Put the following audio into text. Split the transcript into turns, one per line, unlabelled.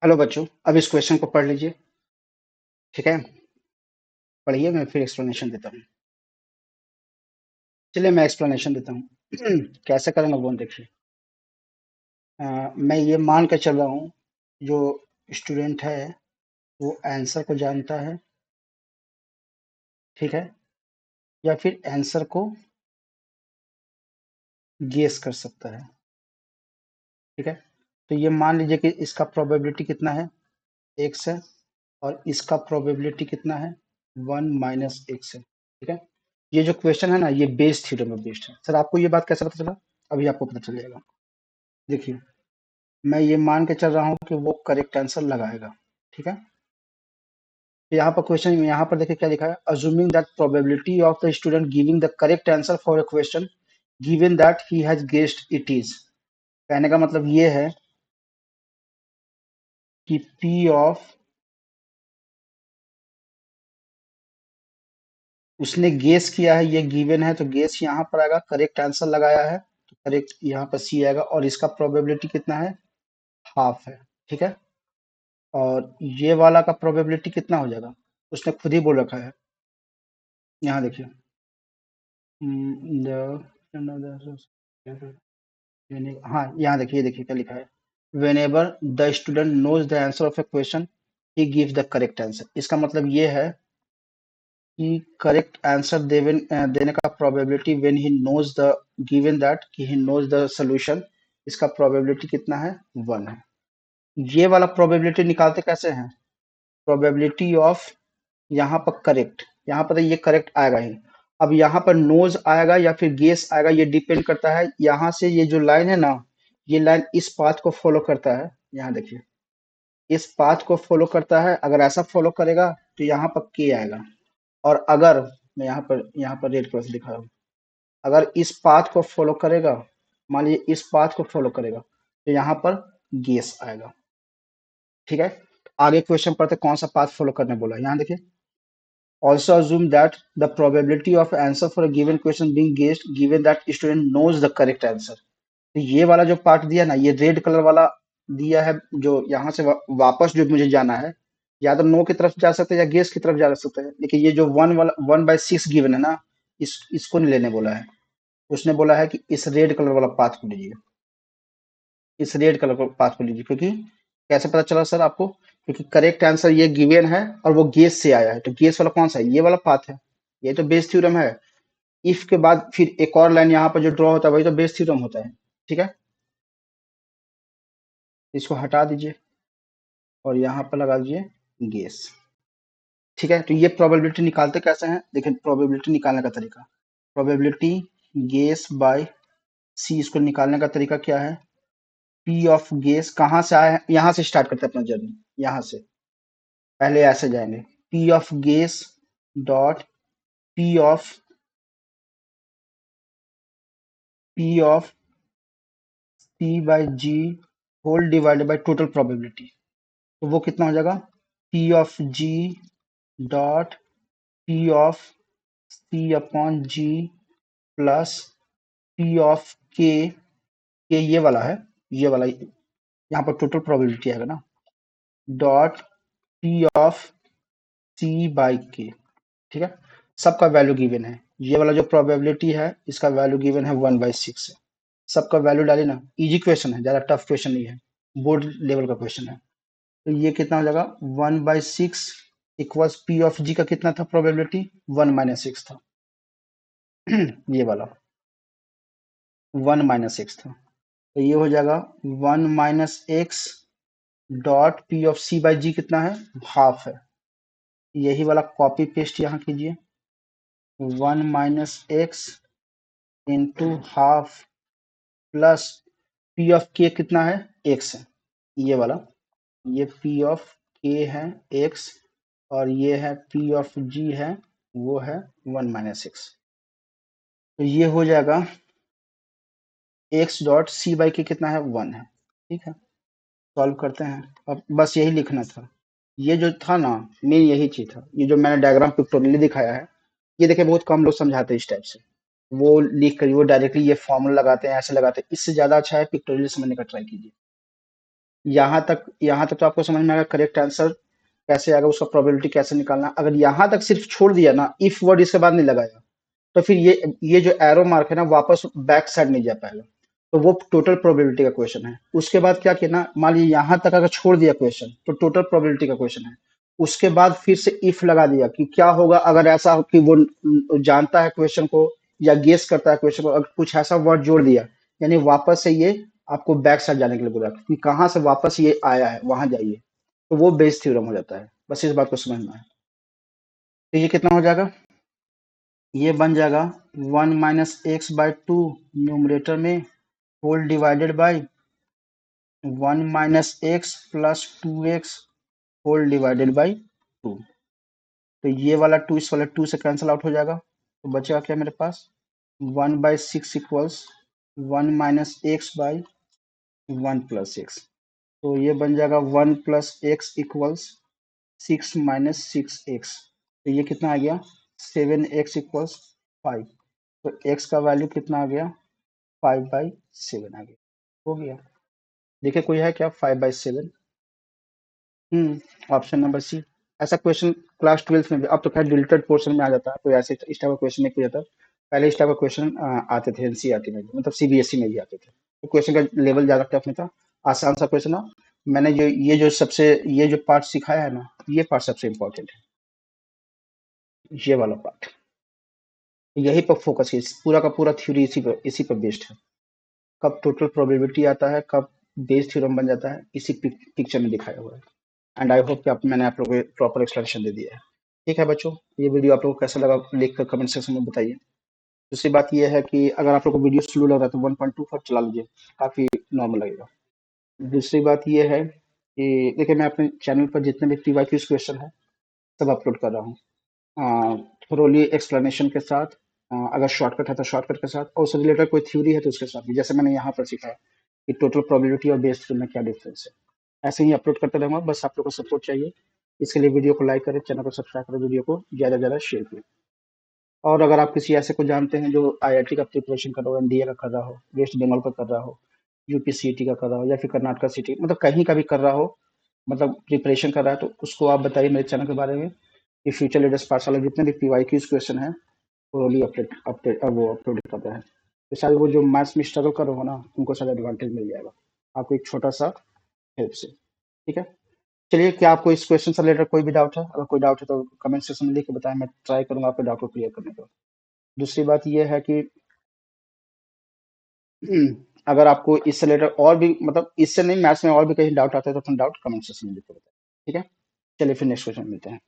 Hello बच्चों, अब इस क्वेश्चन को पढ़ लीजिए। ठीक है, पढ़िए, मैं फिर एक्सप्लेनेशन देता हूँ। चलिए मैं एक्सप्लेनेशन देता हूँ। कैसे करेंगे वो देखिए। मैं ये मान कर चल रहा हूँ, जो स्टूडेंट है वो आंसर को जानता है। ठीक है, या फिर आंसर को गेस कर सकता है। ठीक है, तो ये मान लीजिए कि इसका प्रोबेबिलिटी कितना है, एक्स है, और इसका प्रोबेबिलिटी कितना है, 1 - x है। ठीक है, ये जो क्वेश्चन है ना, ये बेस थ्योरम में बेस्ड है। सर आपको ये बात कैसे पता चला? अभी आपको पता चल जाएगा। देखिए, मैं ये मान के चल रहा हूँ कि वो करेक्ट आंसर लगाएगा। ठीक है, तो यहाँ पर क्वेश्चन, यहाँ पर देखिए क्या लिखा है, assuming that probability of the student giving the correct answer for a question given that he has guessed it is. कहने का मतलब ये है कि पी ऑफ, उसने गेस किया है, ये गिवन है, तो गेस यहाँ पर आएगा, करेक्ट आंसर लगाया है तो करेक्ट यहाँ पर सी आएगा, और इसका प्रोबेबिलिटी कितना है, हाफ है। ठीक है, और ये वाला का प्रोबेबिलिटी कितना हो जाएगा, उसने खुद ही बोल रखा है। यहाँ देखिए, हाँ यहाँ देखिए, ये देखिए क्या लिखा है, whenever the student knows the answer of a question he give the correct answer. इसका मतलब ये है कि करेक्ट आंसर देने का probability when he knows the, given that कि ही नोज द सॉल्यूशन, इसका प्रोबेबिलिटी कितना है, 1 है। ये वाला प्रोबेबिलिटी निकालते कैसे हैं, प्रोबेबिलिटी ऑफ, यहाँ पर करेक्ट, यहाँ पर ये करेक्ट आएगा ही। अब यहाँ पर नोज आएगा या फिर गेस आएगा, ये डिपेंड करता है, यहाँ से ये जो लाइन है ना, ये लाइन इस पाथ को फॉलो करता है। यहाँ देखिए, इस पाथ को फॉलो करता है, अगर ऐसा फॉलो करेगा तो यहाँ पर के आएगा, और अगर मैं यहाँ पर रेड कलर से दिखा रहा हूँ, अगर इस पाथ को फॉलो करेगा, मान लीजिए इस पाथ को फॉलो करेगा, तो यहाँ पर गेस आएगा। ठीक है, आगे क्वेश्चन पढ़ते कौन सा पाथ फॉलो करने बोला है। यहाँ देखिए, also assume that the probability of answer for a given question being guessed given that student knows the correct answer। तो ये वाला जो पार्ट दिया ना, ये रेड कलर वाला दिया है, जो यहाँ से वापस जो मुझे जाना है, या तो नो की तरफ जा सकते हैं या गेस की तरफ जा सकते हैं, लेकिन ये जो 1/6 गिवन है ना, इसको नहीं लेने बोला है। उसने बोला है कि इस रेड कलर वाला पाथ को लीजिए, इस रेड कलर को पाथ को लीजिए, क्योंकि कैसे पता चला सर आपको, क्योंकि करेक्ट आंसर ये गिवन है और वो गेस से आया है, तो गेस वाला कौन सा है, ये वाला पाथ है, ये तो बेस थ्योरम है। इफ के बाद फिर एक और लाइन यहाँ पर जो ड्रॉ होता है वही तो बेस थ्योरम होता है। ठीक है, इसको हटा दीजिए और यहाँ पर लगा दीजिए गेस। ठीक है, तो ये प्रोबेबिलिटी निकालते कैसे हैं, देखिए प्रोबेबिलिटी निकालने का तरीका, प्रोबेबिलिटी गेस बाय सी, इसको निकालने का तरीका क्या है, पी ऑफ गेस कहाँ से आया है, यहाँ से स्टार्ट करते हैं अपना जर्नी, यहाँ से पहले ऐसे जाएंगे, P of guess dot P of, P of C by G whole divided by total probability, तो वो कितना हो जाएगा, P of G dot P of C upon G plus P of K ये वाला है, ये वाला यहाँ पर टोटल प्रोबेबिलिटी आएगा ना, dot P of C by K. ठीक है, सबका वैल्यू गिवन है, ये वाला जो प्रोबेबिलिटी है इसका वैल्यू गिवन है 1/6 है। सबका वैल्यू डालिए ना, इजी क्वेश्चन है, ज्यादा टफ क्वेश्चन नहीं है, बोर्ड लेवल का क्वेश्चन है। तो ये कितना हो जाएगा, 1/6 इक्वल्स पी ऑफ जी का कितना था प्रोबेबिलिटी, 1 - 6 था। ये वाला 1 - 6 था, तो ये हो जाएगा 1 - x dot P of C by G कितना है, हाफ है। यही वाला कॉपी पेस्ट यहाँ कीजिए, 1 - x into half plus P of के कितना है, एक्स है, ये वाला, ये पी ऑफ के है एक्स, और ये है पी ऑफ जी है, वो है 1 - 6। तो ये हो जाएगा एक्स डॉट सी बाई के कितना है, 1 है। ठीक है, सॉल्व करते हैं, अब बस यही लिखना था, ये जो था ना, मेन यही चीज था, ये जो मैंने डायग्राम पिक्टोरियली दिखाया है, ये देखिए बहुत कम लोग समझाते हैं इस टाइप से, वो लिख कर वो डायरेक्टली ये फॉर्मूला लगाते हैं, ऐसे लगाते हैं, इससे ज्यादा अच्छा है पिक्टोरियल समझने का ट्राई कीजिए। यहाँ तक तो आपको समझ में आएगा करेक्ट आंसर कैसे आएगा, उसका प्रोबेबिलिटी कैसे निकालना। अगर यहाँ तक सिर्फ छोड़ दिया ना, इफ वर्ड इसके बाद नहीं लगाया, तो फिर ये जो एरो मार्क है ना, वापस बैक साइड नहीं जा पाएगा। तो वो टोटल प्रोबेबिलिटी का क्वेश्चन है। उसके बाद क्या किया ना, मान लीजिए यहाँ तक अगर छोड़ दिया क्वेश्चन, तो टोटल प्रोबेबिलिटी का क्वेश्चन है। उसके बाद फिर से इफ लगा दिया कि क्या होगा अगर ऐसा हो कि वो जानता है क्वेश्चन को या गेस करता है क्वेश्चन को, अगर कुछ ऐसा वर्ड जोड़ दिया, यानी वापस से ये आपको बैक साइड जाने के लिए बोला कि कहाँ से वापस ये आया है वहां जाइए, तो वो बेस थ्योरम हो जाता है। बस इस बात को समझना है। तो ये कितना हो जाएगा, ये बन जाएगा 1 - x/2 न्यूमरेटर में whole divided by 1 - x + 2x whole divided by 2। तो ये वाला 2 इस वाले 2 से कैंसिल आउट हो जाएगा, तो बचेगा क्या मेरे पास, 1/6 इक्वल्स 1 - x/1 + x। तो ये बन जाएगा 1 + x इक्वल्स 6 - 6x। तो ये कितना आ गया, 7x इक्वल्स 5। तो x का वैल्यू कितना आ गया, 5/7 आ गया। हो गया। देखिए कोई है क्या 5/7? Option number C. ऐसा क्वेश्चन क्लास 12th में भी, अब तो खैर डिलीटेड पोर्शन में आ जाता है, तो ऐसे इस टाइप का क्वेश्चन नहीं पूछा था। पहले इस टाइप का क्वेश्चन आते थे एनसीईआरटी में भी, मतलब सीबीएसई में भी आते थे। तो क्वेश्चन का लेवल ज्यादा टफ नहीं था, आसान सा क्वेश्चन था। मैंने ये जो पार्ट सिखाया है ना, ये पार्ट सबसे इम्पोर्टेंट है, ये वाला पार्ट। यही पर फोकस है, पूरा का पूरा थ्योरी इसी पर बेस्ड है। कब टोटल प्रोबेबिलिटी आता है, कब बेस थ्योरम बन जाता है, इसी पिक्चर में दिखाया हुआ है। एंड आई होप कि मैंने आप लोगों को प्रॉपर एक्सप्लेनेशन दे दिया है। ठीक है बच्चों, ये वीडियो आप लोगों को कैसा लगा लिख कर कमेंट सेक्शन में बताइए। दूसरी बात ये है कि अगर आप लोग को वीडियो स्लो लग रहा है तो 1.2 पर चला लीजिए, काफी नॉर्मल लगेगा। दूसरी बात ये है कि देखिए मैं अपने चैनल पर जितने भी पीवाईक्यूज क्वेश्चन है सब अपलोड कर रहा हूँ, थोरोली एक्सप्लेनेशन के साथ। अगर शॉर्टकट है तो शॉर्टकट के साथ, और उससे रिलेटेड कोई थ्योरी है तो उसके साथ भी, जैसे मैंने यहाँ पर सीखा है कि टोटल प्रोबेबिलिटी और बेस थ्योरम में क्या डिफरेंस है। ऐसे ही अपलोड करते रहूंगा, बस आप लोग को सपोर्ट चाहिए। इसके लिए वीडियो को लाइक करें, चैनल को सब्सक्राइब करें, वीडियो को ज़्यादा से ज़्यादा शेयर करें। और अगर आप किसी ऐसे को जानते हैं जो आईआईटी का प्रिपरेशन कर रहा हो, एनडीए का कर रहा हो, वेस्ट बंगाल का कर रहा हो, यूपी सीईटी का कर रहा हो, या फिर कर्नाटका सीटी, मतलब कहीं का भी कर रहा हो, मतलब प्रिपरेशन कर रहा है, तो उसको आप बताइए मेरे चैनल के बारे में कि फ्यूचर लीडर्स पाठशाला जितने भी पीवाईक्यूज क्वेश्चन है वो रोली वो अपलोड कर रहा है। तो शायद वो जो मैथ्स में स्ट्रगल कर रहे हो ना, उनको शायद एडवांटेज मिल जाएगा आपको एक छोटा सा हेल्प से। ठीक है, चलिए, क्या आपको इस क्वेश्चन से रिलेटेड कोई भी डाउट है? अगर कोई डाउट है तो कमेंट सेक्शन में लिख के बताएं, मैं ट्राई करूंगा आपके डाउट को क्लियर करने का। दूसरी बात ये है कि अगर आपको इससे रिलेटेड और भी, मतलब इससे नहीं, मैथ्स में और भी कहीं डाउट आता है तो अपना डाउट कमेंट सेक्शन में लिख के बताएं। ठीक है, चलिए फिर नेक्स्ट क्वेश्चन मिलते हैं।